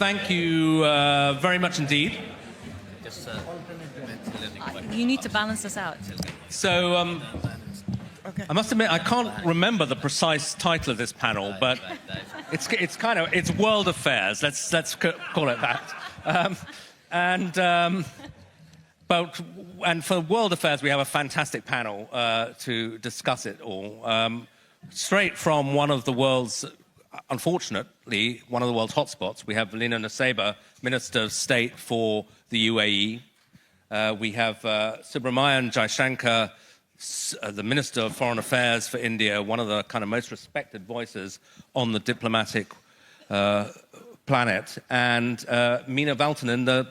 thank you very much indeed. You need to balance this out. So, Okay. I must admit, I can't remember the precise title of this panel, but it's World Affairs. Let's call it that. And for World Affairs, we have a fantastic panel to discuss it all. Straight from one of the world's, unfortunately, one of the world's hotspots, we have Lina Naseba, Minister of State for the UAE. We have Subramanian Jaishankar, the Minister of Foreign Affairs for India, one of the kind of most respected voices on the diplomatic planet, and Minna Valtonen, the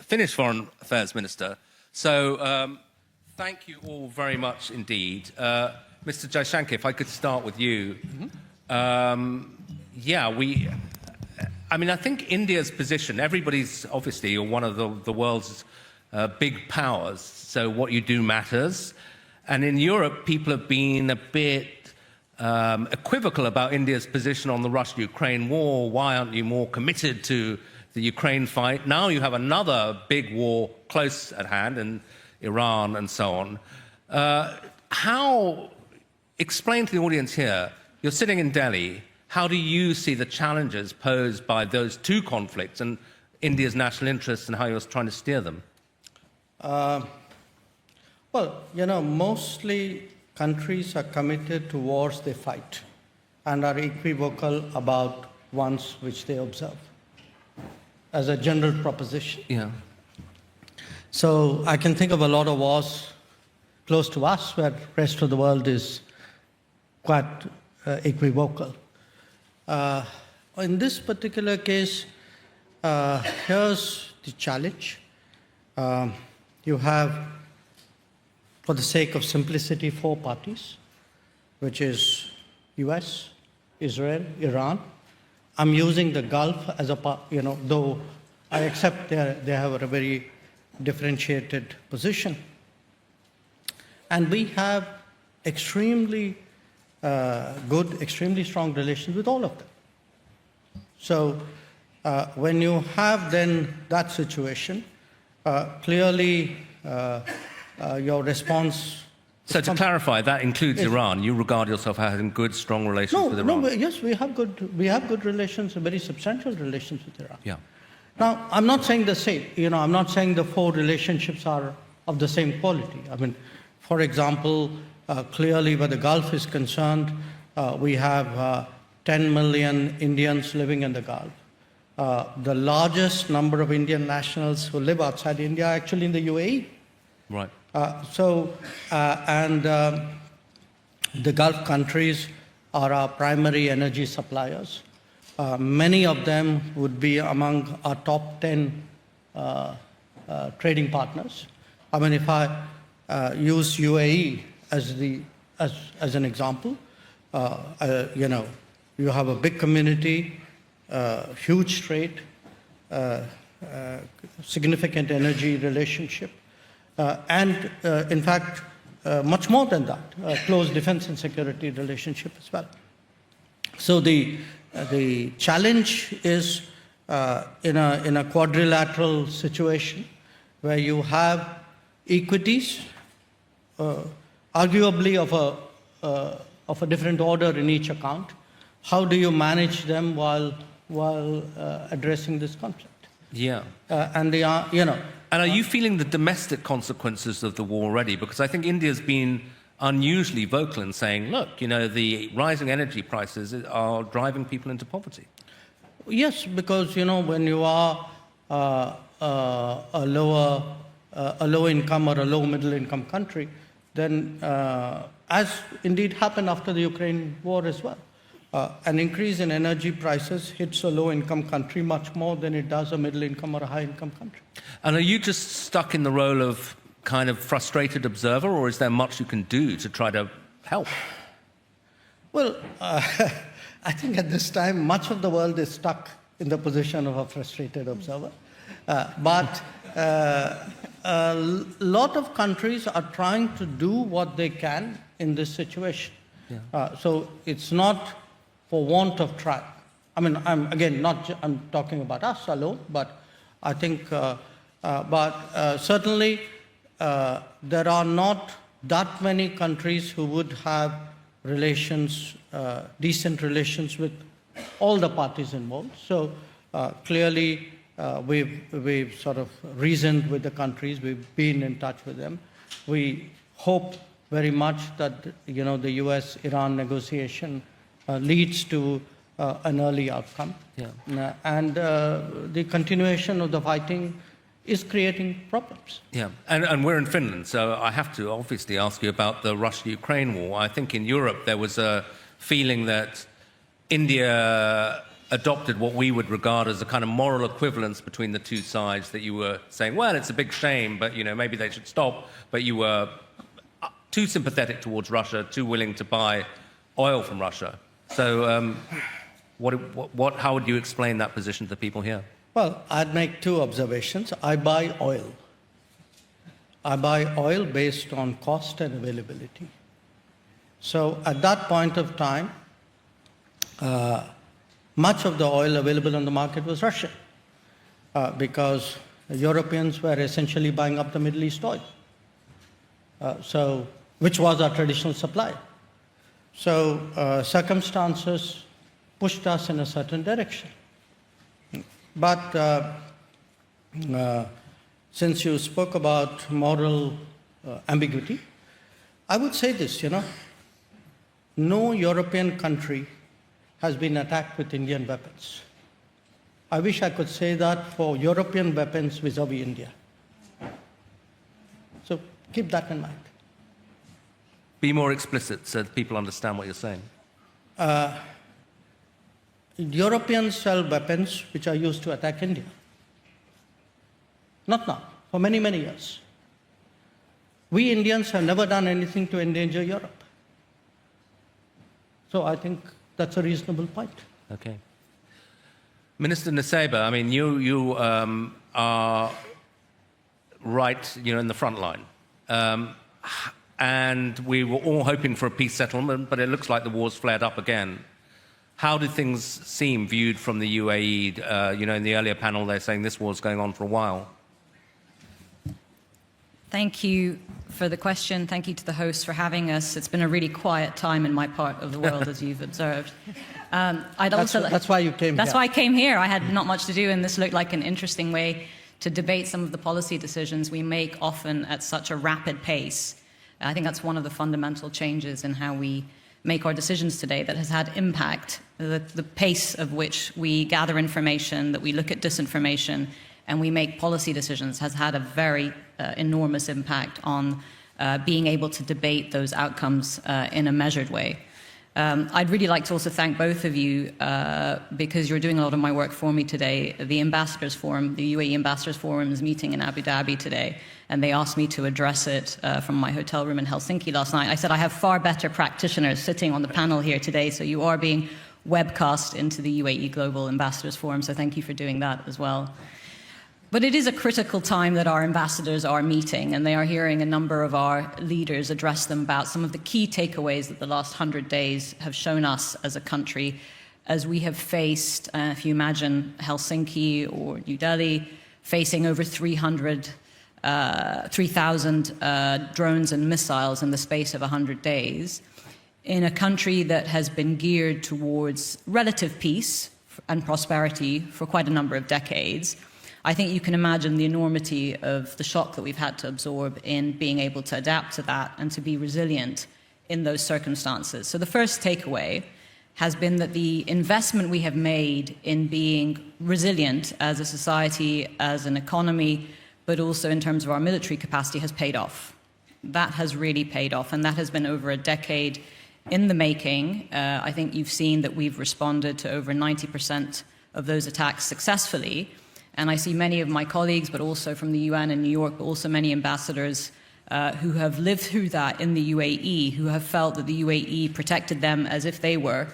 Finnish Foreign Affairs Minister. So thank you all very much indeed. Mr. Jaishankar, if I could start with you. I think India's position, everybody's obviously one of the world's big powers, so what you do matters. And in Europe, people have been a bit equivocal about India's position on the Russia-Ukraine war. Why aren't you more committed to the Ukraine fight? Now you have another big war close at hand in Iran and so on. Explain to the audience here, you're sitting in Delhi, how do you see the challenges posed by those two conflicts and India's national interests and how you're trying to steer them? Mostly countries are committed to wars they fight and are equivocal about ones which they observe, as a general proposition. Yeah. So I can think of a lot of wars close to us where the rest of the world is quite equivocal. In this particular case, here's the challenge. You have, for the sake of simplicity, 4 parties, which is US, Israel, Iran. I'm using the Gulf as a part, though I accept they have a very differentiated position. And we have extremely good, extremely strong relations with all of them. So when you have then that situation, clearly your response... So to clarify, that includes Iran. You regard yourself as having good, strong relations with Iran? Yes, we have good relations, very substantial relations with Iran. Yeah. Now, I'm not saying the same. I'm not saying the 4 relationships are of the same quality. I mean, for example, clearly where the Gulf is concerned, we have 10 million Indians living in the Gulf. The largest number of Indian nationals who live outside India are actually in the UAE. Right. The Gulf countries are our primary energy suppliers. Many of them would be among our top 10 trading partners. I mean, if I use UAE as an example, you have a big community, huge trade, significant energy relationship, and in fact, much more than that, close defense and security relationship as well. So the challenge is in a quadrilateral situation where you have equities, arguably of a different order in each account. How do you manage them while addressing this conflict? Yeah. And are you feeling the domestic consequences of the war already? Because I think India's been unusually vocal in saying, look, the rising energy prices are driving people into poverty. Yes, because, when you are a low income or a low middle income country, then as indeed happened after the Ukraine war as well, an increase in energy prices hits a low-income country much more than it does a middle-income or a high-income country. And are you just stuck in the role of kind of frustrated observer, or is there much you can do to try to help? Well, I think at this time, much of the world is stuck in the position of a frustrated observer. But a lot of countries are trying to do what they can in this situation. Yeah. So it's not for want of trying. I mean, I'm again I'm talking about us alone, but I think, certainly there are not that many countries who would have relations, decent relations with all the parties involved. So clearly, we've sort of reasoned with the countries. We've been in touch with them. We hope very much that the U.S.-Iran negotiation leads to an early outcome. Yeah. And the continuation of the fighting is creating problems. Yeah, and we're in Finland, so I have to obviously ask you about the Russia-Ukraine war. I think in Europe there was a feeling that India adopted what we would regard as a kind of moral equivalence between the two sides, that you were saying, well, it's a big shame, but maybe they should stop, but you were too sympathetic towards Russia, too willing to buy oil from Russia. So how would you explain that position to the people here? Well, I'd make two observations. I buy oil. I buy oil based on cost and availability. So at that point of time, much of the oil available on the market was Russian, because Europeans were essentially buying up the Middle East oil, which was our traditional supply. So circumstances pushed us in a certain direction. But since you spoke about moral ambiguity, I would say this, no European country has been attacked with Indian weapons. I wish I could say that for European weapons vis-à-vis India. So keep that in mind. Be more explicit so that people understand what you're saying. Europeans sell weapons which are used to attack India. Not now, for many, many years. We Indians have never done anything to endanger Europe. So I think that's a reasonable point. Okay. Minister Niseba, I mean, you are right, in the front line. And we were all hoping for a peace settlement, but it looks like the war's flared up again. How did things seem viewed from the UAE? In the earlier panel, they're saying this war's going on for a while. Thank you for the question. Thank you to the hosts for having us. It's been a really quiet time in my part of the world, as you've observed. That's why you came here. That's why I came here. I had not much to do, and this looked like an interesting way to debate some of the policy decisions we make often at such a rapid pace. I think that's one of the fundamental changes in how we make our decisions today that has had impact. The pace of which we gather information, that we look at disinformation, and we make policy decisions has had a very enormous impact on being able to debate those outcomes in a measured way. I'd really like to also thank both of you because you're doing a lot of my work for me today. The Ambassadors Forum, the UAE Ambassadors Forum is meeting in Abu Dhabi today, and they asked me to address it from my hotel room in Helsinki last night. I said I have far better practitioners sitting on the panel here today, so you are being webcast into the UAE Global Ambassadors Forum, so thank you for doing that as well. But it is a critical time that our ambassadors are meeting, and they are hearing a number of our leaders address them about some of the key takeaways that the last 100 days have shown us as a country, as we have faced, if you imagine Helsinki or New Delhi, facing over 3,000 drones and missiles in the space of 100 days, in a country that has been geared towards relative peace and prosperity for quite a number of decades. I think you can imagine the enormity of the shock that we've had to absorb in being able to adapt to that and to be resilient in those circumstances. So the first takeaway has been that the investment we have made in being resilient as a society, as an economy, but also in terms of our military capacity has paid off. That has really paid off, and that has been over a decade in the making. I think you've seen that we've responded to over 90% of those attacks successfully. And I see many of my colleagues, but also from the UN in New York, but also many ambassadors who have lived through that in the UAE, who have felt that the UAE protected them as if they were,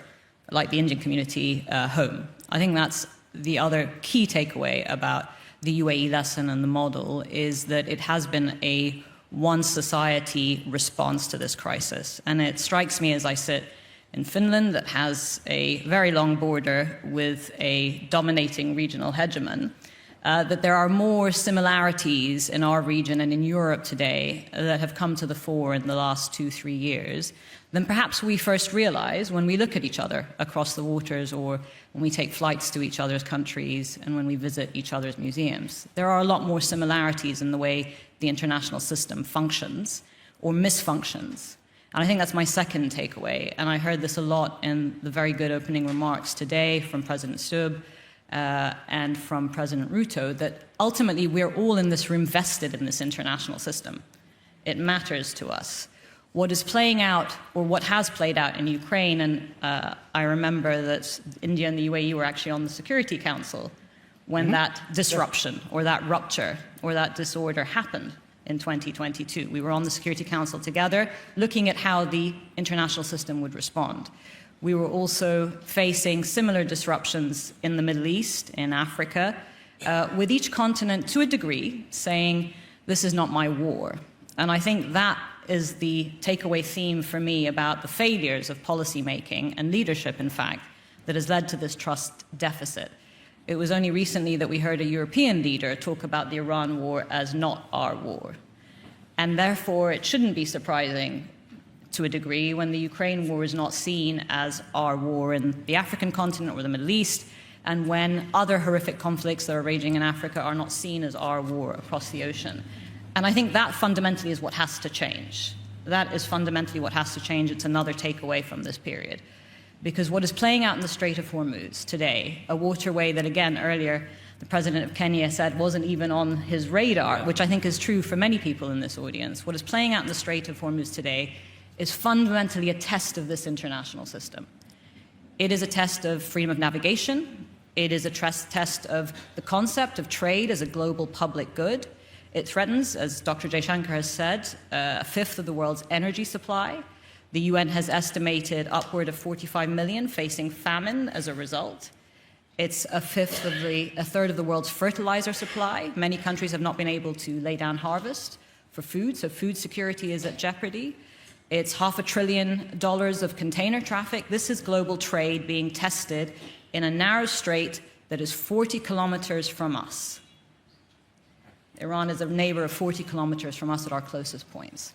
like the Indian community, home. I think that's the other key takeaway about the UAE lesson and the model, is that it has been a one society response to this crisis. And it strikes me as I sit in Finland that has a very long border with a dominating regional hegemon, that there are more similarities in our region and in Europe today that have come to the fore in the last 2-3 years than perhaps we first realize when we look at each other across the waters, or when we take flights to each other's countries and when we visit each other's museums. There are a lot more similarities in the way the international system functions or misfunctions. And I think that's my second takeaway. And I heard this a lot in the very good opening remarks today from President Stubb and from President Ruto, that ultimately we're all in this room vested in this international system. It matters to us. What is playing out, or what has played out in Ukraine, and I remember that India and the UAE were actually on the Security Council when that disruption or that rupture or that disorder happened in 2022. We were on the Security Council together, looking at how the international system would respond. We were also facing similar disruptions in the Middle East, in Africa, with each continent, to a degree, saying, this is not my war. And I think that is the takeaway theme for me about the failures of policymaking and leadership, in fact, that has led to this trust deficit. It was only recently that we heard a European leader talk about the Iran war as not our war. And therefore, it shouldn't be surprising to a degree when the Ukraine war is not seen as our war in the African continent or the Middle East, and when other horrific conflicts that are raging in Africa are not seen as our war across the ocean. And I think that fundamentally is what has to change. That is fundamentally what has to change. It's another takeaway from this period. Because what is playing out in the Strait of Hormuz today, a waterway that, again, earlier the president of Kenya said wasn't even on his radar, which I think is true for many people in this audience. What is playing out in the Strait of Hormuz today is fundamentally a test of this international system. It is a test of freedom of navigation. It is a test of the concept of trade as a global public good. It threatens, as Dr. Jaishankar has said, a fifth of the world's energy supply. The UN has estimated upward of 45 million facing famine as a result. It's a third of the world's fertilizer supply. Many countries have not been able to lay down harvest for food, so food security is at jeopardy. It's $500 billion of container traffic. This is global trade being tested in a narrow strait that is 40 kilometers from us. Iran is a neighbor of 40 kilometers from us at our closest points.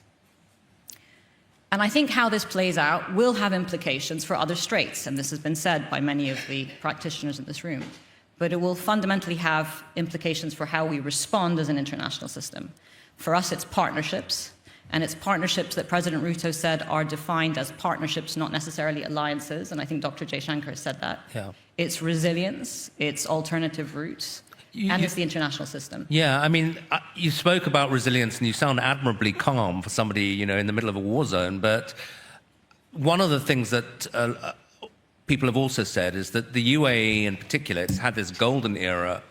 And I think how this plays out will have implications for other straits, and this has been said by many of the practitioners in this room. But it will fundamentally have implications for how we respond as an international system. For us, it's partnerships, and it's partnerships that President Ruto said are defined as partnerships, not necessarily alliances, and I think Dr. Jaishankar said that. Yeah. It's resilience, it's alternative routes, and it's the international system. Yeah, I mean, you spoke about resilience and you sound admirably calm for somebody, you know, in the middle of a war zone. But one of the things that people have also said is that the UAE in particular, it's had this golden era,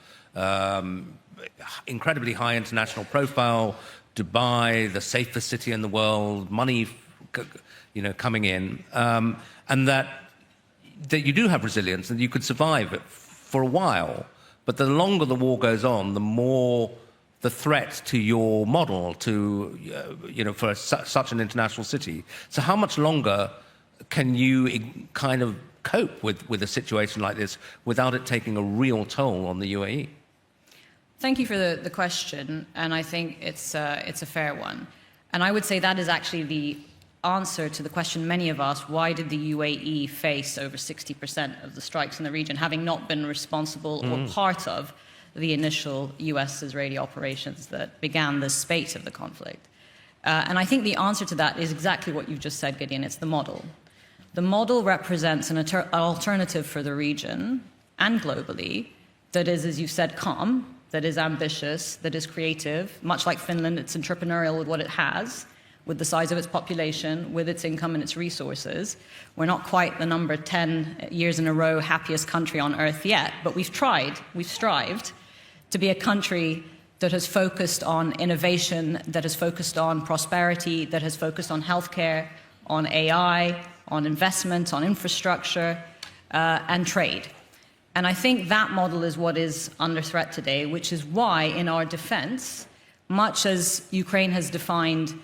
incredibly high international profile, Dubai, the safest city in the world, money, you know, coming in, and that you do have resilience and you could survive it for a while. But the longer the war goes on, the more the threat to your model, to, you know, for such an international city. So how much longer can you kind of cope with a situation like this without it taking a real toll on the UAE? Thank you for the question, and I think it's a fair one. And I would say that is actually the answer to the question many of us, why did the UAE face over 60% of the strikes in the region, having not been responsible or part of the initial US-Israeli operations that began the spate of the conflict? And I think the answer to that is exactly what you've just said, Gideon. It's the model. The model represents an alternative for the region and globally that is, as you said, calm, that is ambitious, that is creative. Much like Finland, it's entrepreneurial with what it has, with the size of its population, with its income and its resources. We're not quite the number 10 years in a row happiest country on earth yet, but we've tried, we've strived to be a country that has focused on innovation, that has focused on prosperity, that has focused on healthcare, on AI, on investment, on infrastructure, and trade. And I think that model is what is under threat today, which is why in our defense, much as Ukraine has defined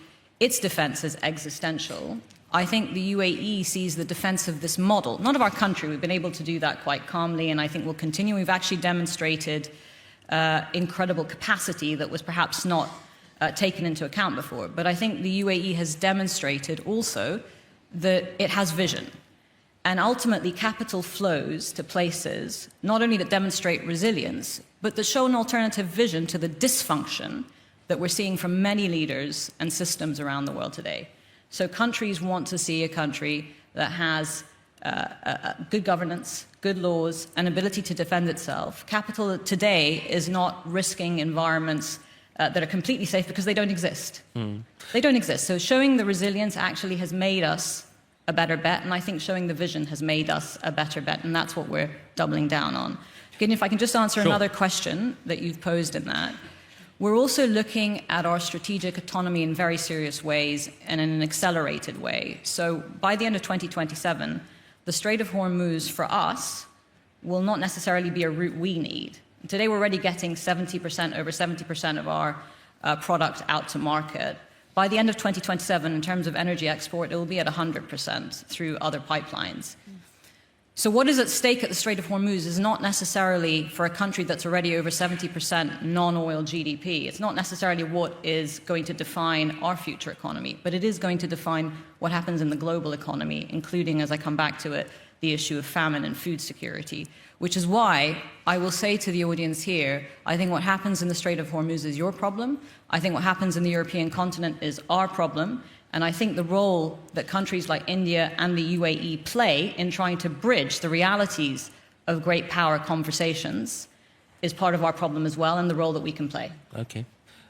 its defense as existential, I think the UAE sees the defense of this model, not of our country. We've been able to do that quite calmly, and I think we'll continue. We've actually demonstrated incredible capacity that was perhaps not taken into account before. But I think the UAE has demonstrated also that it has vision. And ultimately, capital flows to places not only that demonstrate resilience, but that show an alternative vision to the dysfunction that we're seeing from many leaders and systems around the world today. So countries want to see a country that has good governance, good laws, and ability to defend itself. Capital today is not risking environments that are completely safe because they don't exist. They don't exist. So showing the resilience actually has made us a better bet, and I think showing the vision has made us a better bet, and that's what we're doubling down on. Again, if I can just answer another question that you've posed in that. We're also looking at our strategic autonomy in very serious ways and in an accelerated way. So by the end of 2027, the Strait of Hormuz for us will not necessarily be a route we need. Today we're already getting 70%, over 70% of our product out to market. By the end of 2027, in terms of energy export, it will be at 100% through other pipelines. So what is at stake at the Strait of Hormuz is not necessarily for a country that's already over 70% non-oil GDP. It's not necessarily what is going to define our future economy, but it is going to define what happens in the global economy, including, as I come back to it, the issue of famine and food security, which is why I will say to the audience here, I think what happens in the Strait of Hormuz is your problem. I think what happens in the European continent is our problem. And I think the role that countries like India and the UAE play in trying to bridge the realities of great power conversations is part of our problem as well, and the role that we can play. Okay.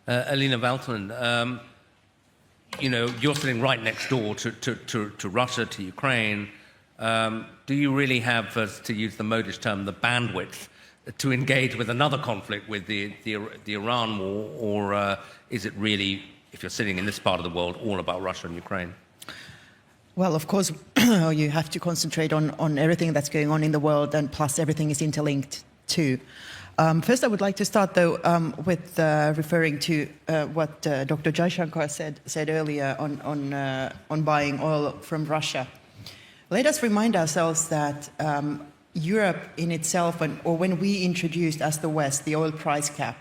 Alina Valtonen, you know, you're sitting right next door to Russia, to Ukraine. Do you really have, to use the modish term, the bandwidth to engage with another conflict with the Iran war, or is it really, if you're sitting in this part of the world, all about Russia and Ukraine? Well, of course, you have to concentrate on everything that's going on in the world, and plus everything is interlinked too. First, I would like to start, though, with referring to what Dr. Jaishankar said earlier on buying oil from Russia. Let us remind ourselves that Europe in itself, or when we introduced as the West the oil price cap,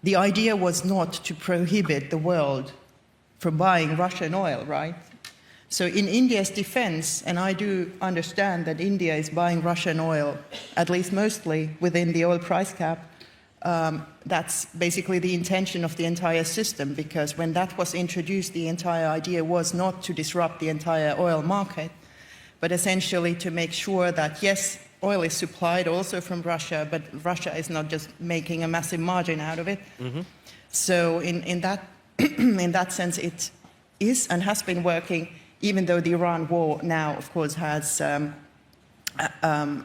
the idea was not to prohibit the world from buying Russian oil, right? So in India's defense, and I do understand that India is buying Russian oil, at least mostly within the oil price cap, that's basically the intention of the entire system, because when that was introduced, the entire idea was not to disrupt the entire oil market, but essentially to make sure that, yes, oil is supplied also from Russia, but Russia is not just making a massive margin out of it. Mm-hmm. So in that in that sense, it is and has been working, even though the Iran war now, of course, has a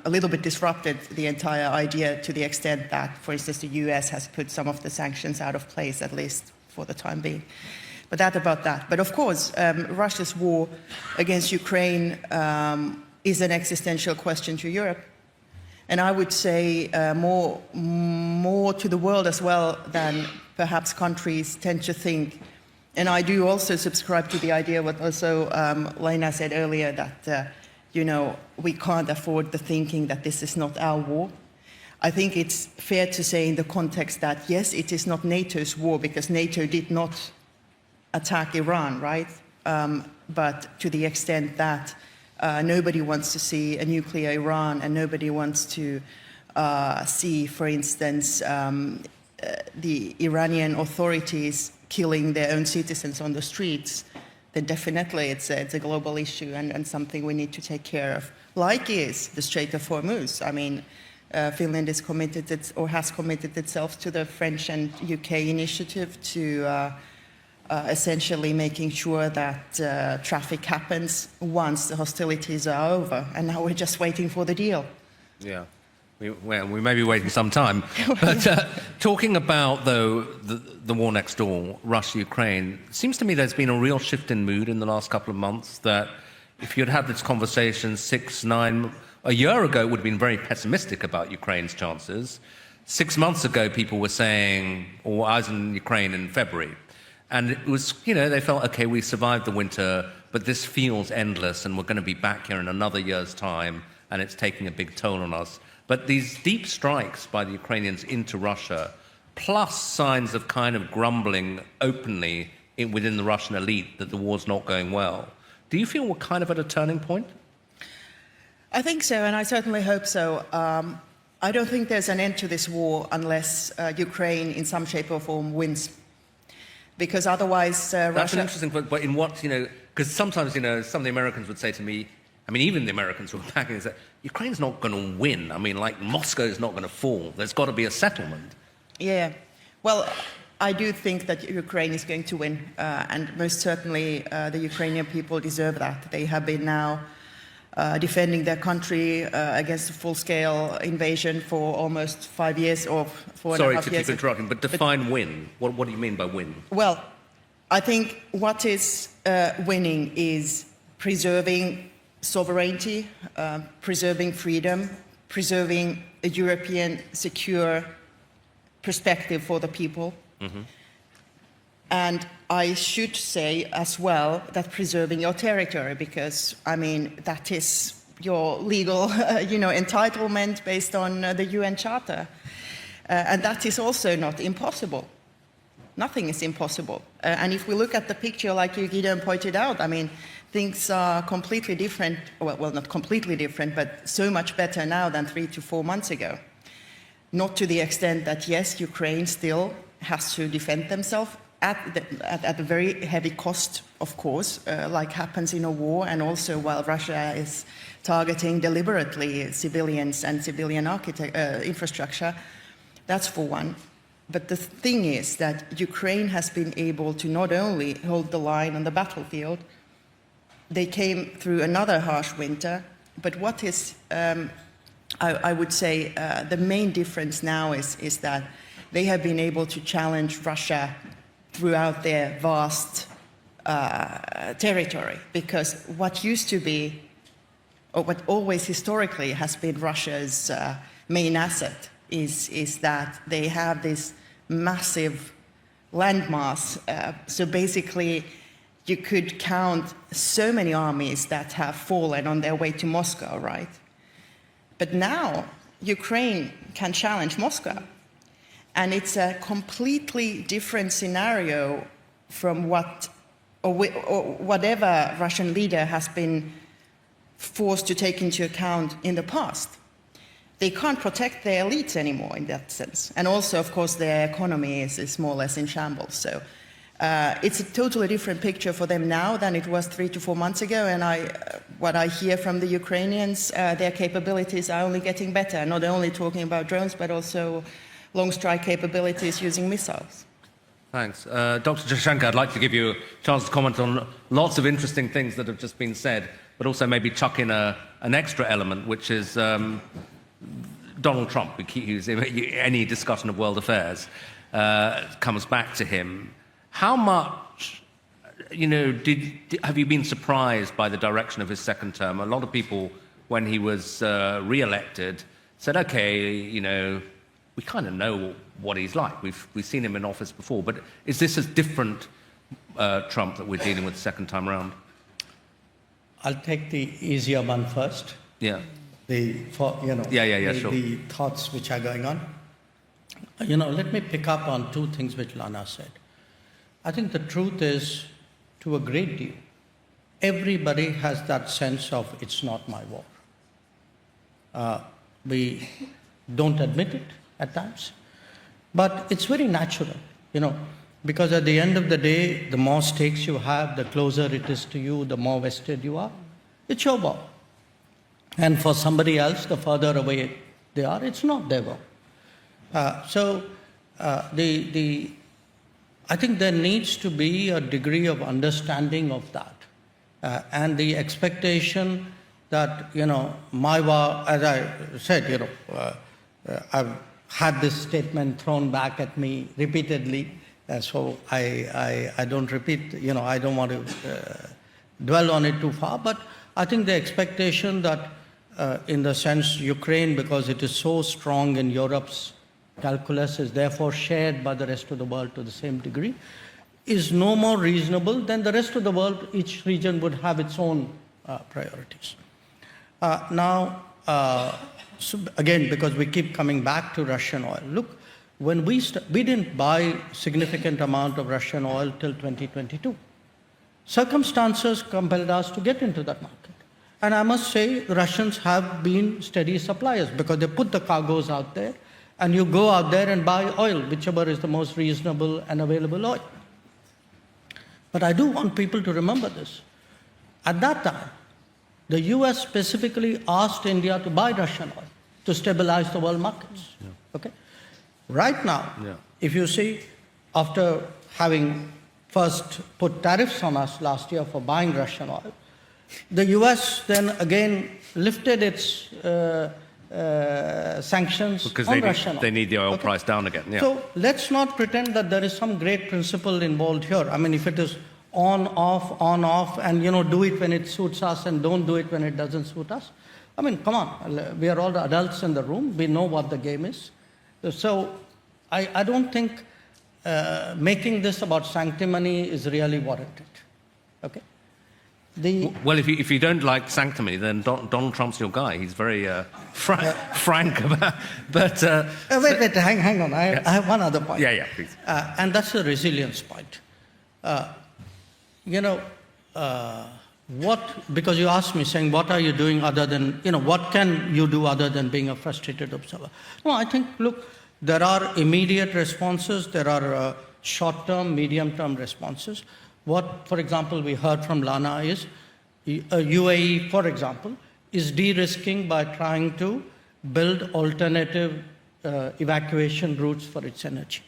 little bit disrupted the entire idea to the extent that, for instance, the US has put some of the sanctions out of place, at least for the time being. But that about that. But of course, Russia's war against Ukraine is an existential question to Europe. And I would say more to the world as well than perhaps countries tend to think. And I do also subscribe to the idea what also Lena said earlier, that you know, we can't afford the thinking that this is not our war. I think it's fair to say in the context that, yes, it is not NATO's war, because NATO did not attack Iran, right? But to the extent that nobody wants to see a nuclear Iran, and nobody wants to see, for instance, the Iranian authorities killing their own citizens on the streets, then definitely it's a global issue and something we need to take care of, like is the Strait of Hormuz. I mean, Finland is committed, or has committed itself to the French and UK initiative to essentially making sure that traffic happens once the hostilities are over. And now we're just waiting for the deal. Yeah. We may be waiting some time. But talking about, though, the war next door, Russia-Ukraine, it seems to me there's been a real shift in mood in the last couple of months, that if you'd had this conversation a year ago, it would have been very pessimistic about Ukraine's chances. 6 months ago, people were saying, or I was in Ukraine in February, And it was, you know, they felt, okay, we survived the winter, but this feels endless, and we're going to be back here in another year's time, and it's taking a big toll on us. But these deep strikes by the Ukrainians into Russia, plus signs of kind of grumbling openly within the Russian elite that the war's not going well, do you feel we're kind of at a turning point? I think so, and I certainly hope so. I don't think there's an end to this war unless Ukraine, in some shape or form, wins. Because otherwise, That's Russia... an interesting point, but in what, you know, because sometimes, you know, some of the Americans would say to me, I mean, even the Americans who are backing this, Ukraine's not going to win. I mean, like, Moscow's not going to fall. There's got to be a settlement. Yeah. Well, I do think that Ukraine is going to win, and most certainly the Ukrainian people deserve that. They have been now defending their country against a full-scale invasion for almost 5 years or 4.5 years. Sorry to keep interrupting, but define win. What do you mean by win? Well, I think what is winning is preserving sovereignty, preserving freedom, preserving a European secure perspective for the people. Mm-hmm. And I should say as well that preserving your territory, because, I mean, that is your legal, entitlement based on the UN Charter. And that is also not impossible. Nothing is impossible. And if we look at the picture, like you, Gideon, pointed out, I mean, things are completely different, well, not completely different, but so much better now than 3 to 4 months ago. Not to the extent that, yes, Ukraine still has to defend themselves at a very heavy cost, of course, like happens in a war, and also while Russia is targeting deliberately civilians and civilian infrastructure. That's for one. But the thing is that Ukraine has been able to not only hold the line on the battlefield, they came through another harsh winter, but what is, I would say, the main difference now is that they have been able to challenge Russia throughout their vast territory, because what used to be, or what always historically has been Russia's main asset is that they have this massive landmass. So basically, you could count so many armies that have fallen on their way to Moscow, right? But now, Ukraine can challenge Moscow. And it's a completely different scenario from whatever Russian leader has been forced to take into account in the past. They can't protect their elites anymore in that sense. And also, of course, their economy is more or less in shambles. So it's a totally different picture for them now than it was 3 to 4 months ago. And what I hear from the Ukrainians, their capabilities are only getting better, not only talking about drones, but also long strike capabilities using missiles. Thanks. Dr. Jaishankar, I'd like to give you a chance to comment on lots of interesting things that have just been said, but also maybe chuck in an extra element, which is Donald Trump. Any discussion of world affairs comes back to him. How much, have you been surprised by the direction of his second term? A lot of people, when he was re-elected, said, okay, we kind of know what he's like. We've seen him in office before. But is this a different Trump that we're dealing with the second time around? I'll take the easier one first. Yeah. Sure. The thoughts which are going on. Let me pick up on two things which Lana said. I think the truth is, to a great deal, everybody has that sense of it's not my war. We don't admit it at times, but it's very natural, because at the end of the day, the more stakes you have, the closer it is to you, the more vested you are. It's your war. And for somebody else, the further away they are, it's not their war. I think there needs to be a degree of understanding of that, and the expectation that, my war, as I said, I've had this statement thrown back at me repeatedly, so I don't repeat, I don't want to dwell on it too far, but I think the expectation that in the sense Ukraine, because it is so strong in Europe's calculus, is therefore shared by the rest of the world to the same degree. is no more reasonable than the rest of the world. Each region would have its own priorities. So again, because we keep coming back to Russian oil, look, when we didn't buy significant amount of Russian oil till 2022. Circumstances compelled us to get into that market. And I must say, the Russians have been steady suppliers because they put the cargoes out there, and you go out there and buy oil, whichever is the most reasonable and available oil. But I do want people to remember this. At that time, the US specifically asked India to buy Russian oil to stabilize the world markets. Yeah. Okay? Right now, if you see, after having first put tariffs on us last year for buying Russian oil, the US then again lifted its sanctions because on Russian oil. They need the oil price down again. Yeah. So let's not pretend that there is some great principle involved here. I mean, if it is on, off, and do it when it suits us and don't do it when it doesn't suit us. I mean, come on, we are all the adults in the room. We know what the game is. So I don't think making this about sanctimony is really warranted. Okay? Well, if you don't like sanctimony, then Donald Trump's your guy. He's very frank about. But wait, hang on. I have one other point. Yeah, please. And that's the resilience point. Because you asked me saying, what are you doing other than, what can you do other than being a frustrated observer? No, I think, look, there are immediate responses, there are short-term, medium-term responses. What, for example, we heard from Lana is UAE, for example, is de-risking by trying to build alternative evacuation routes for its energy.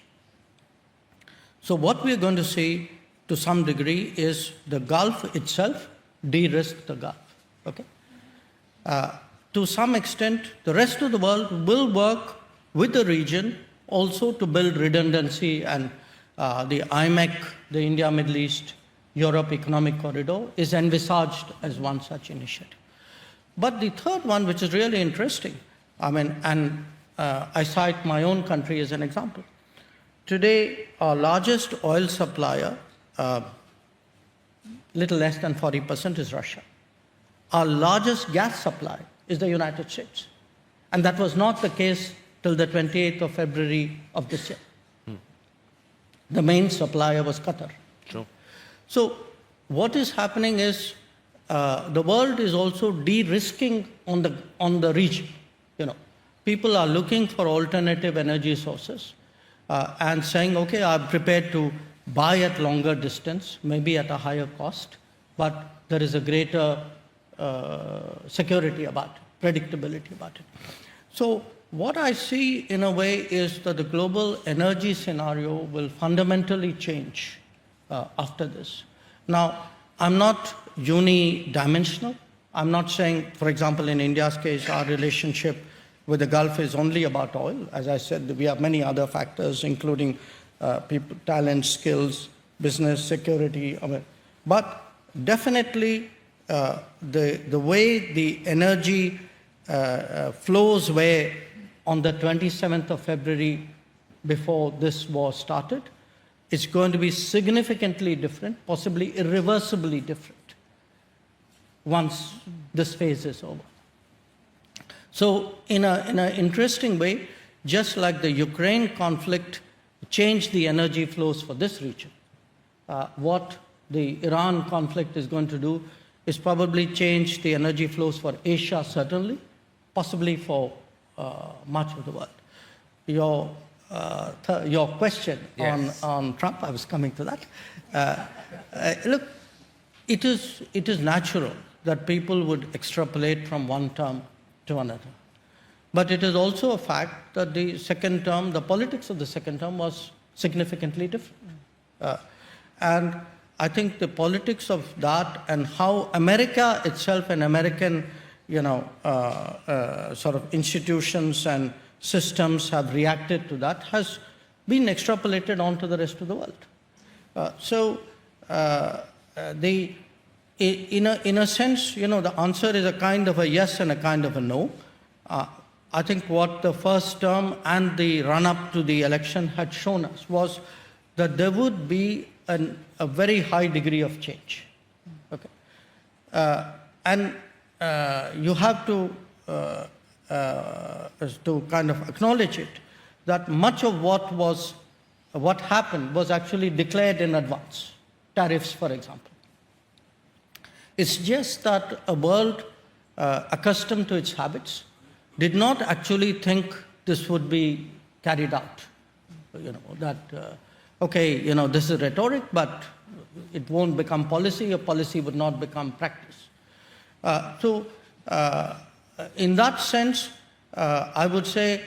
So what we're going to see to some degree is the Gulf itself de-risk the Gulf. Okay? To some extent, the rest of the world will work with the region also to build redundancy, and the IMEC, the India, Middle East, Europe Economic Corridor, is envisaged as one such initiative. But the third one, which is really interesting, I cite my own country as an example. Today, our largest oil supplier, little less than 40% is Russia. Our largest gas supply is the United States. And that was not the case till the 28th of February of this year. The main supplier was Qatar. Sure. So what is happening is the world is also de-risking on the region. People are looking for alternative energy sources and saying, okay, I'm prepared to buy at longer distance, maybe at a higher cost, but there is a greater security about it, predictability about it. So what I see in a way is that the global energy scenario will fundamentally change after this. Now, I'm not unidimensional. I'm not saying, for example, in India's case, our relationship with the Gulf is only about oil. As I said, we have many other factors, including people, talent, skills, business, security. But definitely, the way the energy flows were on the 27th of February before this war started, it's going to be significantly different, possibly irreversibly different, once this phase is over. So in an interesting way, just like the Ukraine conflict changed the energy flows for this region, what the Iran conflict is going to do is probably change the energy flows for Asia, certainly, possibly for much of the world. Your question on Trump, I was coming to that. Look, it is natural that people would extrapolate from one term to another. But it is also a fact that the second term, the politics of the second term was significantly different. And I think the politics of that and how America itself and American sort of institutions and systems have reacted to that has been extrapolated onto the rest of the world. In a sense, the answer is a kind of a yes and a kind of a no. I think what the first term and the run-up to the election had shown us was that there would be a very high degree of change. Okay. And you have to kind of acknowledge it, that much of what happened was actually declared in advance. Tariffs, for example. It's just that a world accustomed to its habits did not actually think this would be carried out. Okay, this is rhetoric, but it won't become policy, or policy would not become practice. So in that sense, I would say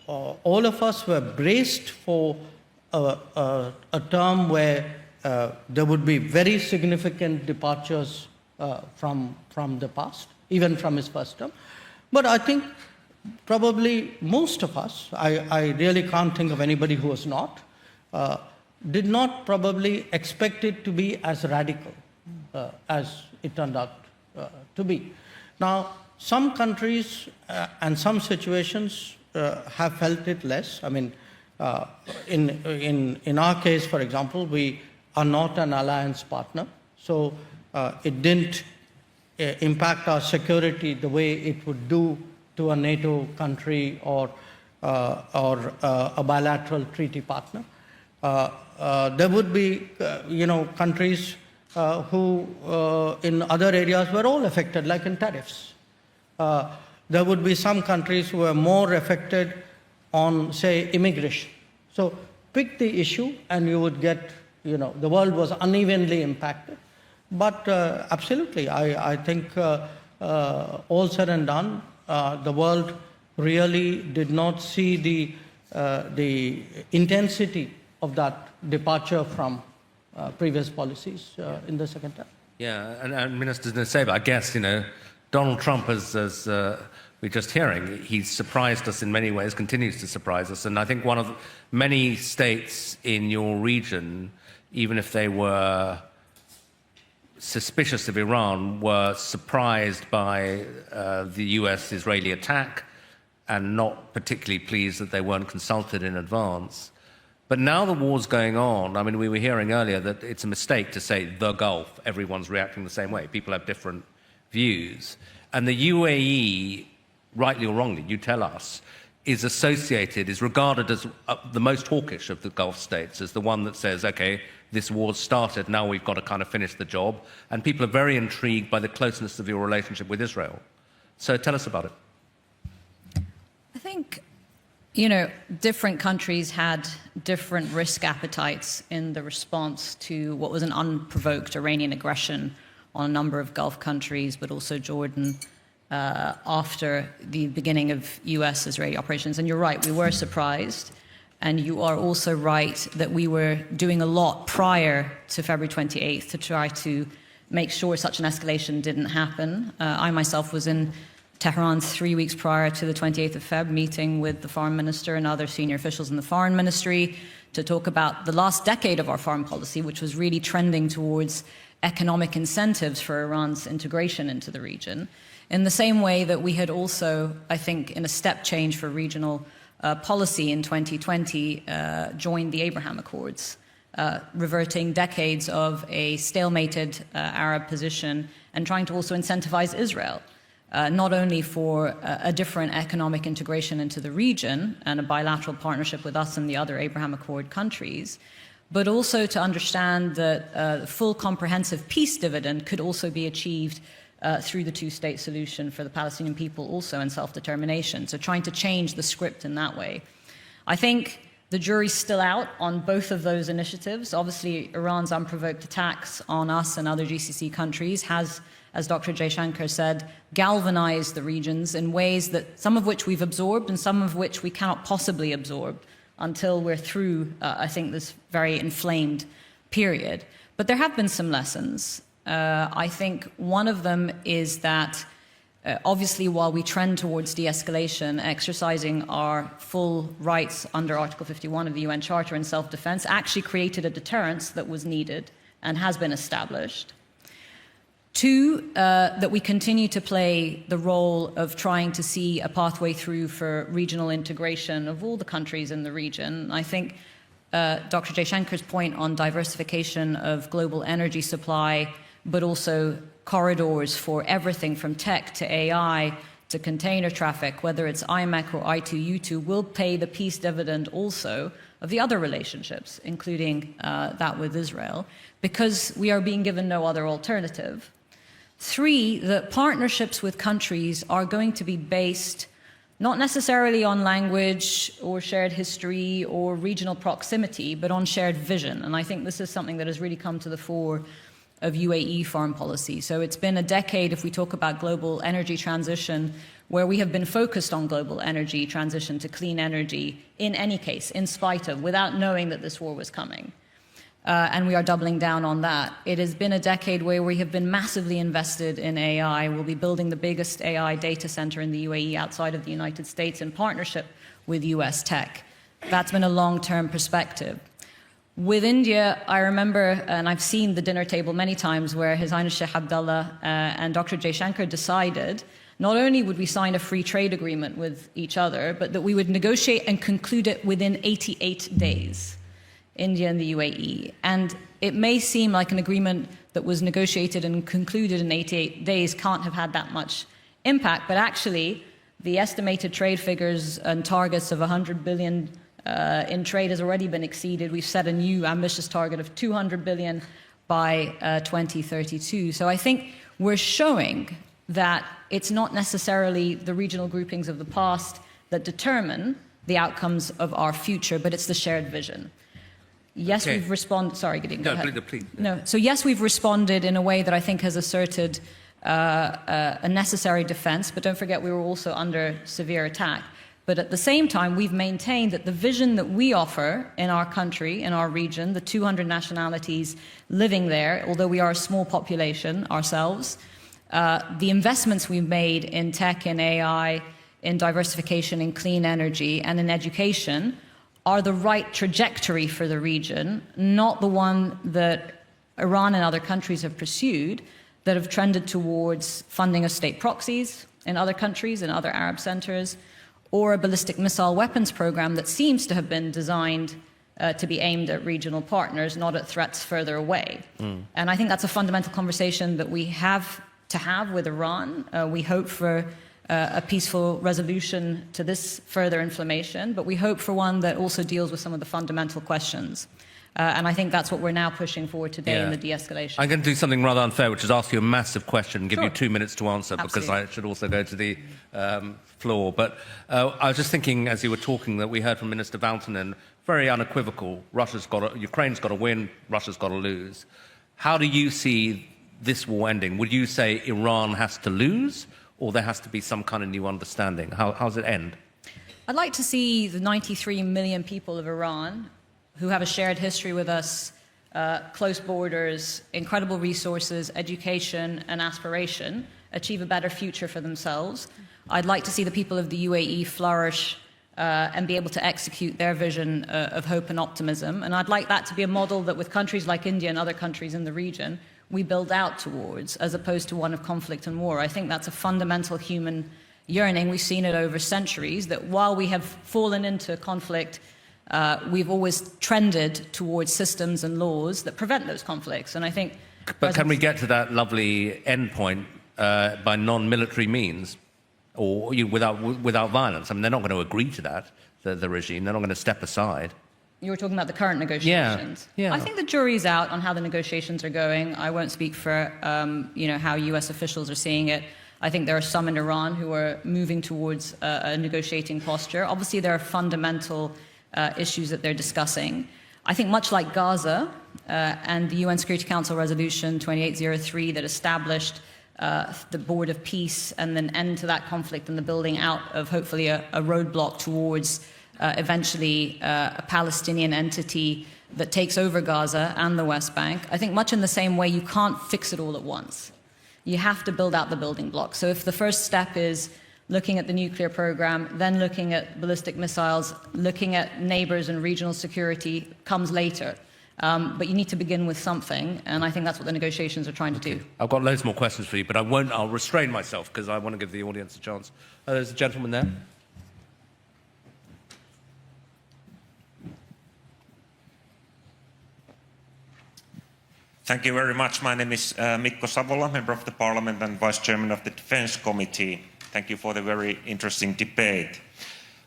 all of us were braced for a term where there would be very significant departures from the past, even from his first term. But I think probably most of us, I really can't think of anybody who was not, did not probably expect it to be as radical as it turned out to be. Now, some countries and some situations have felt it less. I mean, in our case, for example, we are not an alliance partner, so it didn't impact our security the way it would do to a NATO country or a bilateral treaty partner. There would be, countries who in other areas were all affected, like in tariffs. There would be some countries who were more affected on, say, immigration. So pick the issue and you would get, the world was unevenly impacted. But absolutely, I think all said and done, the world really did not see the intensity of that departure from previous policies in the second term. Yeah, and Minister Nusseibeh, I guess, Donald Trump, as we're just hearing, he's surprised us in many ways, continues to surprise us. And I think one of many states in your region, even if they were suspicious of Iran, were surprised by the US-Israeli attack and not particularly pleased that they weren't consulted in advance. But now the war's going on. I mean, we were hearing earlier that it's a mistake to say the Gulf. Everyone's reacting the same way. People have different views. And the UAE, rightly or wrongly, you tell us, is regarded as the most hawkish of the Gulf states, as the one that says, okay, this war's started, now we've got to kind of finish the job. And people are very intrigued by the closeness of your relationship with Israel. So tell us about it. I think, different countries had different risk appetites in the response to what was an unprovoked Iranian aggression on a number of Gulf countries, but also Jordan, after the beginning of US-Israeli operations. And you're right, we were surprised. And you are also right that we were doing a lot prior to February 28th to try to make sure such an escalation didn't happen. I myself was in Tehran 3 weeks prior to the 28th of Feb, meeting with the foreign minister and other senior officials in the foreign ministry to talk about the last decade of our foreign policy, which was really trending towards economic incentives for Iran's integration into the region. In the same way that we had also, I think, in a step change for regional policy in 2020, joined the Abraham Accords, reverting decades of a stalemated Arab position and trying to also incentivize Israel, not only for a different economic integration into the region and a bilateral partnership with us and the other Abraham Accord countries, but also to understand that the full comprehensive peace dividend could also be achieved through the two-state solution for the Palestinian people also and self-determination. So trying to change the script in that way. I think the jury's still out on both of those initiatives. Obviously, Iran's unprovoked attacks on us and other GCC countries has, as Dr. Jaishankar said, galvanized the regions in ways that some of which we've absorbed and some of which we cannot possibly absorb until we're through, I think, this very inflamed period. But there have been some lessons. I think one of them is that obviously while we trend towards de-escalation, exercising our full rights under Article 51 of the UN Charter and self-defense actually created a deterrence that was needed and has been established. Two, that we continue to play the role of trying to see a pathway through for regional integration of all the countries in the region. I think Dr. Jaishankar's point on diversification of global energy supply, but also corridors for everything from tech to AI to container traffic, whether it's IMEC or I2U2, will pay the peace dividend also of the other relationships, including that with Israel, because we are being given no other alternative. 3, the partnerships with countries are going to be based not necessarily on language or shared history or regional proximity, but on shared vision. And I think this is something that has really come to the fore of UAE foreign policy. So it's been a decade, if we talk about global energy transition, where we have been focused on global energy transition to clean energy in any case, in spite of, without knowing that this war was coming. And we are doubling down on that. It has been a decade where we have been massively invested in AI. We'll be building the biggest AI data center in the UAE outside of the United States in partnership with US tech. That's been a long-term perspective. With India, I remember, and I've seen the dinner table many times, where His Highness Sheikh Abdullah and Dr. Jaishankar decided not only would we sign a free trade agreement with each other, but that we would negotiate and conclude it within 88 days. India and the UAE. And it may seem like an agreement that was negotiated and concluded in 88 days can't have had that much impact, but actually the estimated trade figures and targets of 100 billion in trade has already been exceeded. We've set a new ambitious target of 200 billion by 2032. So I think we're showing that it's not necessarily the regional groupings of the past that determine the outcomes of our future, but it's the shared vision. Yes, okay. We've responded. Sorry, Gideon. Go ahead. Please. No. So yes, we've responded in a way that I think has asserted a necessary defence. But don't forget, we were also under severe attack. But at the same time, we've maintained that the vision that we offer in our country, in our region, the 200 nationalities living there, although we are a small population ourselves, the investments we've made in tech, in AI, in diversification, in clean energy, and in education are the right trajectory for the region, not the one that Iran and other countries have pursued that have trended towards funding of state proxies in other countries, in other Arab centers, or a ballistic missile weapons program that seems to have been designed to be aimed at regional partners, not at threats further away. And I think that's a fundamental conversation that we have to have with Iran. We hope for a peaceful resolution to this further inflammation, but we hope for one that also deals with some of the fundamental questions. And I think that's what we're now pushing forward today in the de-escalation. I'm going to do something rather unfair, which is ask you a massive question and give you 2 minutes to answer. Absolutely. Because I should also go to the floor. But I was just thinking, as you were talking, that we heard from Minister Valtonen, very unequivocal, Ukraine's got to win, Russia's got to lose. How do you see this war ending? Would you say Iran has to lose, or there has to be some kind of new understanding? How does it end? I'd like to see the 93 million people of Iran who have a shared history with us, close borders, incredible resources, education, and aspiration, achieve a better future for themselves. I'd like to see the people of the UAE flourish and be able to execute their vision of hope and optimism. And I'd like that to be a model that with countries like India and other countries in the region, we build out towards, as opposed to one of conflict and war. I think that's a fundamental human yearning. We've seen it over centuries, that while we have fallen into conflict, we've always trended towards systems and laws that prevent those conflicts. And I think... But can we get to that lovely endpoint by non-military means, or without violence? I mean, they're not going to agree to that, the regime. They're not going to step aside. You were talking about the current negotiations. Yeah. I think the jury's out on how the negotiations are going. I won't speak for how U.S. officials are seeing it. I think there are some in Iran who are moving towards a negotiating posture. Obviously, there are fundamental issues that they're discussing. I think much like Gaza and the UN Security Council Resolution 2803 that established the Board of Peace and an end to that conflict and the building out of hopefully a roadblock towards eventually a Palestinian entity that takes over Gaza and the West Bank. I think much in the same way, you can't fix it all at once. You have to build out the building blocks. So if the first step is looking at the nuclear program, then looking at ballistic missiles, looking at neighbors and regional security comes later. But you need to begin with something, and I think that's what the negotiations are trying to do. I've got loads more questions for you, but I'll restrain myself because I want to give the audience a chance. There's a gentleman there. Thank you very much. My name is Mikko Savola, Member of the Parliament and Vice Chairman of the Defence Committee. Thank you for the very interesting debate.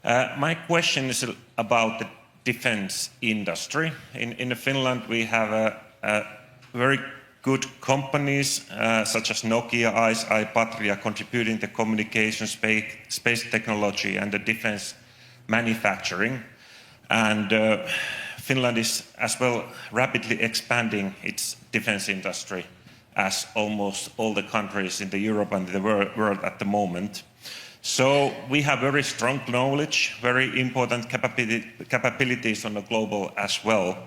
My question is about the defence industry. In Finland, we have very good companies such as Nokia, ICEYE, Patria contributing to communication, space technology and the defence manufacturing. And Finland is as well rapidly expanding its defence industry as almost all the countries in Europe and the world at the moment. So we have very strong knowledge, very important capabilities on the global as well.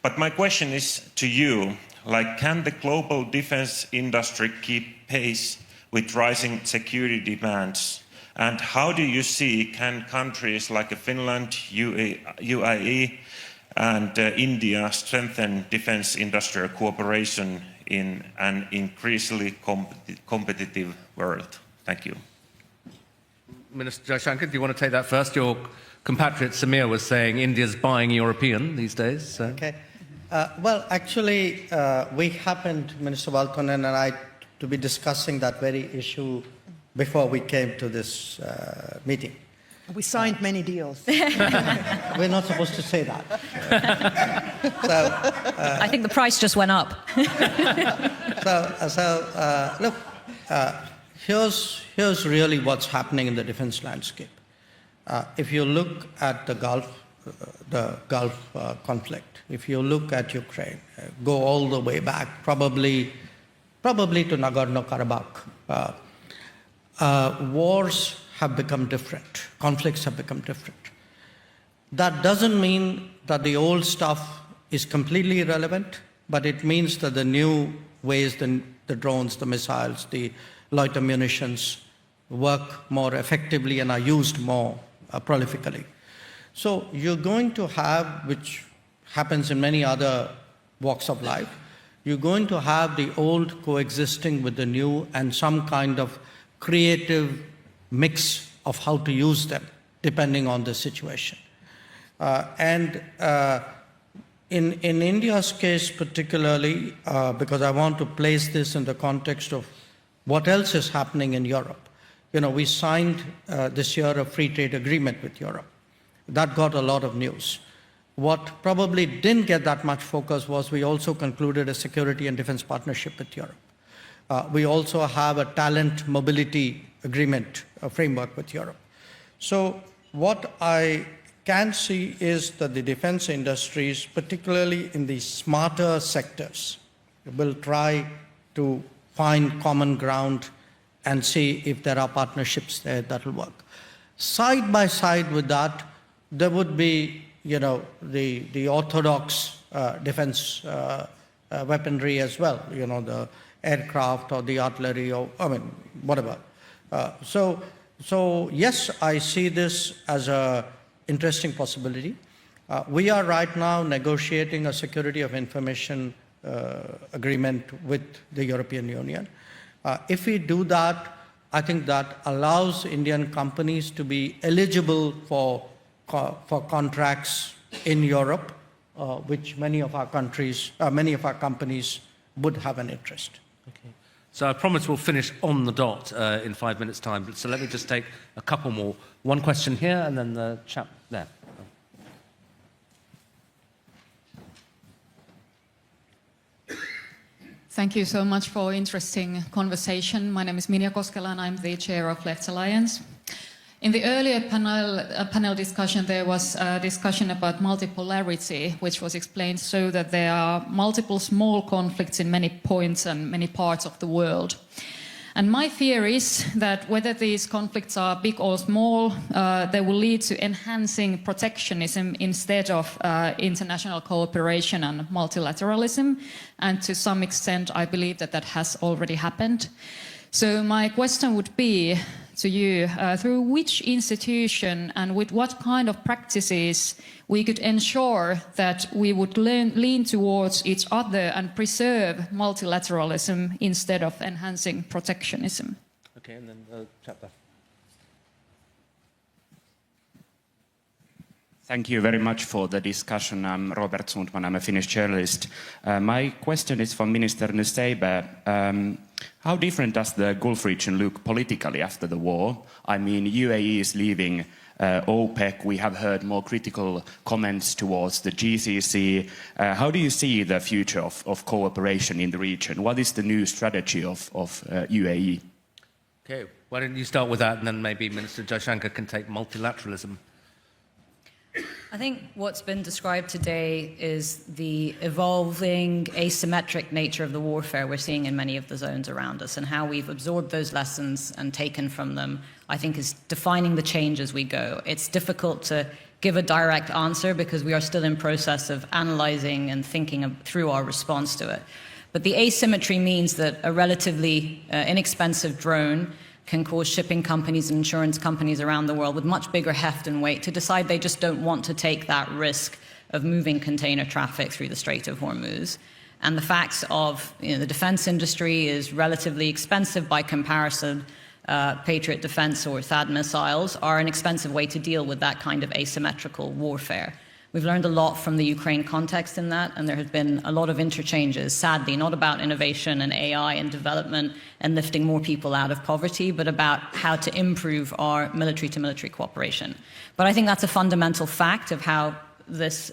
But my question is to you, like, can the global defence industry keep pace with rising security demands? And how do you see, can countries like Finland, UAE and India strengthen defence industrial cooperation in an increasingly competitive world? Thank you. Minister Jaishankar, do you want to take that first? Your compatriot Samir was saying India's buying European these days. So. Okay. Well, actually, we happened, Minister Valtonen and I, to be discussing that very issue before we came to this meeting. We signed many deals. We're not supposed to say that. I think the price just went up. Look, here's really what's happening in the defense landscape. If you look at the Gulf conflict, if you look at Ukraine, go all the way back, probably to Nagorno-Karabakh, wars have become different. Conflicts have become different. That doesn't mean that the old stuff is completely irrelevant, but it means that the new ways, the drones, the missiles, the loiter munitions work more effectively and are used more prolifically. So you're going to have, which happens in many other walks of life, you're going to have the old coexisting with the new and some kind of creative mix of how to use them, depending on the situation. In India's case particularly, because I want to place this in the context of what else is happening in Europe. You know, we signed this year a free trade agreement with Europe. That got a lot of news. What probably didn't get that much focus was we also concluded a security and defense partnership with Europe. We also have a talent mobility agreement, a framework with Europe. So what I can see is that the defense industries, particularly in the smarter sectors, will try to find common ground and see if there are partnerships there that will work. Side by side with that, there would be, you know, the orthodox defense weaponry as well, you know, the aircraft or the artillery or, I mean, whatever. So yes, I see this as an interesting possibility. We are right now negotiating a security of information agreement with the European Union. If we do that, I think that allows Indian companies to be eligible for contracts in Europe, which many of our companies would have an interest. Okay. So I promise we'll finish on the dot in 5 minutes' time. So let me just take a couple more. One question here, and then the chap there. Thank you so much for interesting conversation. My name is Minja Koskela and I'm the chair of Left Alliance. In the earlier panel discussion, there was a discussion about multipolarity, which was explained so that there are multiple small conflicts in many points and many parts of the world. And my fear is that whether these conflicts are big or small, they will lead to enhancing protectionism instead of international cooperation and multilateralism. And to some extent, I believe that that has already happened. So my question would be to you, through which institution and with what kind of practices we could ensure that we would lean towards each other and preserve multilateralism instead of enhancing protectionism? Okay, and then the chap there. Thank you very much for the discussion. I'm Robert Sundman, I'm a Finnish journalist. My question is for Minister Nusseibeh. How different does the Gulf region look politically after the war? I mean, UAE is leaving OPEC. We have heard more critical comments towards the GCC. How do you see the future of cooperation in the region? What is the new strategy of UAE? Okay, why don't you start with that, and then maybe Minister Jaishankar can take multilateralism. I think what's been described today is the evolving asymmetric nature of the warfare we're seeing in many of the zones around us, and how we've absorbed those lessons and taken from them, I think, is defining the change as we go. It's difficult to give a direct answer because we are still in process of analyzing and thinking through our response to it. But the asymmetry means that a relatively inexpensive drone can cause shipping companies and insurance companies around the world with much bigger heft and weight to decide they just don't want to take that risk of moving container traffic through the Strait of Hormuz. And the facts of the defense industry is relatively expensive by comparison. Patriot defense or THAAD missiles are an expensive way to deal with that kind of asymmetrical warfare. We've learned a lot from the Ukraine context in that, and there have been a lot of interchanges, sadly, not about innovation and AI and development and lifting more people out of poverty, but about how to improve our military-to-military cooperation. But I think that's a fundamental fact of how this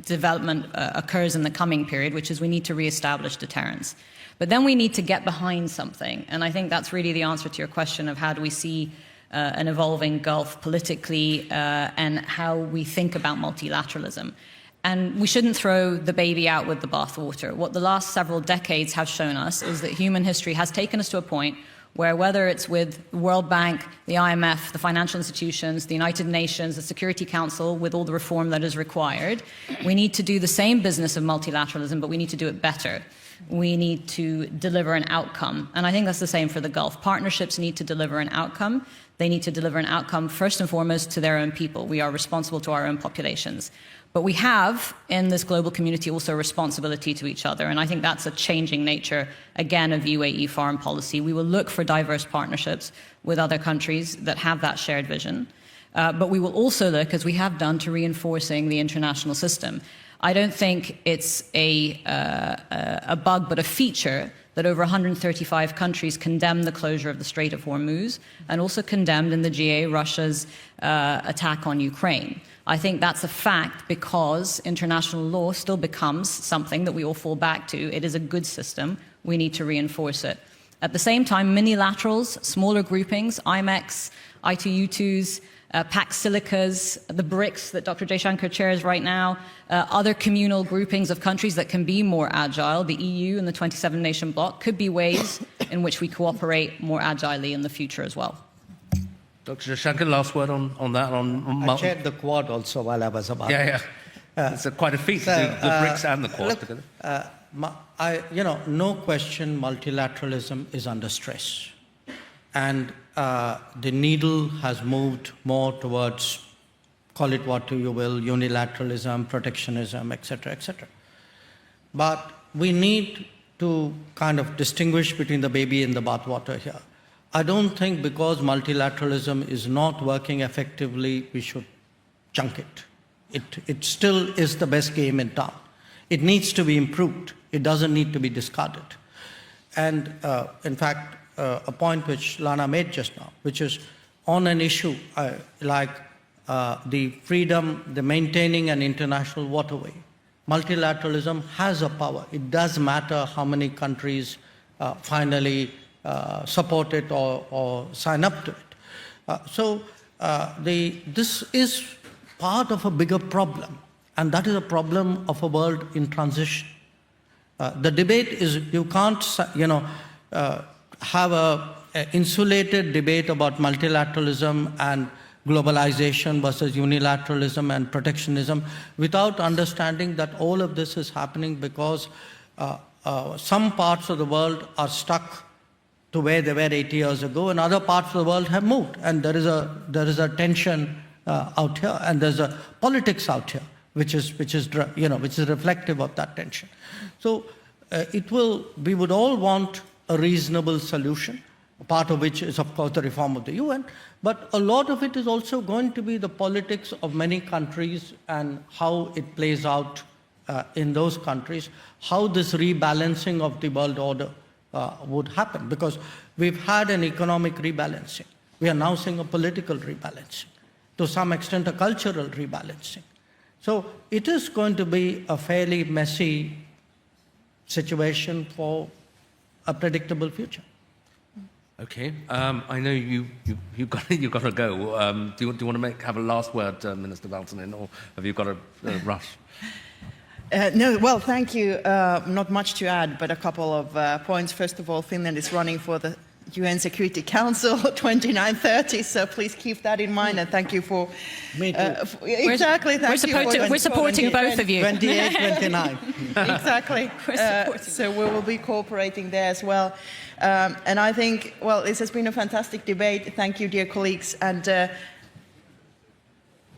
development occurs in the coming period, which is we need to reestablish deterrence. But then we need to get behind something, and I think that's really the answer to your question of how do we see an evolving Gulf politically and how we think about multilateralism. And we shouldn't throw the baby out with the bathwater. What the last several decades have shown us is that human history has taken us to a point where, whether it's with the World Bank, the IMF, the financial institutions, the United Nations, the Security Council, with all the reform that is required, we need to do the same business of multilateralism, but we need to do it better. We need to deliver an outcome. And I think that's the same for the Gulf. Partnerships need to deliver an outcome. They need to deliver an outcome, first and foremost, to their own people. We are responsible to our own populations. But we have, in this global community, also a responsibility to each other. And I think that's a changing nature, again, of UAE foreign policy. We will look for diverse partnerships with other countries that have that shared vision. But we will also look, as we have done, to reinforcing the international system. I don't think it's a bug, but a feature that over 135 countries condemned the closure of the Strait of Hormuz and also condemned in the GA Russia's attack on Ukraine. I think that's a fact because international law still becomes something that we all fall back to. It is a good system. We need to reinforce it. At the same time, minilaterals, smaller groupings, IMEX, I2U2s, Pax Silicas, the BRICS that Dr. Jaishankar chairs right now, other communal groupings of countries that can be more agile, the EU and the 27-nation bloc, could be ways in which we cooperate more agilely in the future as well. Dr. Jaishankar, last word on that? I chaired the Quad also while I was about. Yeah. It's quite a feat to do the BRICS and the Quad together. No question multilateralism is under stress. And the needle has moved more towards, call it what you will, unilateralism, protectionism, etc., etc. But we need to kind of distinguish between the baby and the bathwater here. I don't think because multilateralism is not working effectively, we should junk it. It still is the best game in town. It needs to be improved. It doesn't need to be discarded. And in fact, a point which Lana made just now, which is on an issue like the freedom, the maintaining an international waterway. Multilateralism has a power. It does matter how many countries finally support it or sign up to it. This is part of a bigger problem, and that is a problem of a world in transition. The debate is you can't, have an insulated debate about multilateralism and globalization versus unilateralism and protectionism without understanding that all of this is happening because some parts of the world are stuck to where they were 80 years ago, and other parts of the world have moved. And there is a tension out here, and there's a politics out here, which is reflective of that tension. So we would all want a reasonable solution. part of which is, of course, the reform of the UN, but a lot of it is also going to be the politics of many countries and how it plays out in those countries, how this rebalancing of the world order would happen, because we've had an economic rebalancing. We are now seeing a political rebalancing, to some extent a cultural rebalancing. So it is going to be a fairly messy situation for a predictable future. Okay. I know you've got to go. Do you want to have a last word, Minister Valtonen, or have you got to rush? No, well, thank you. Not much to add, but a couple of points. First of all, Finland is running for the UN Security Council 29-30, so please keep that in mind, and thank you for... Me too. Exactly, We're supporting both of you. 28, 29. Exactly. So we will be cooperating there as well. And I think, well, this has been a fantastic debate. Thank you, dear colleagues. And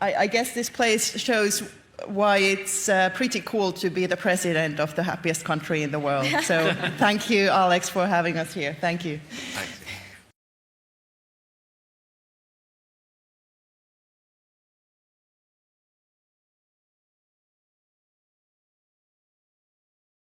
I guess this place shows why it's pretty cool to be the president of the happiest country in the world. So thank you, Alex, for having us here. Thank you. Thanks.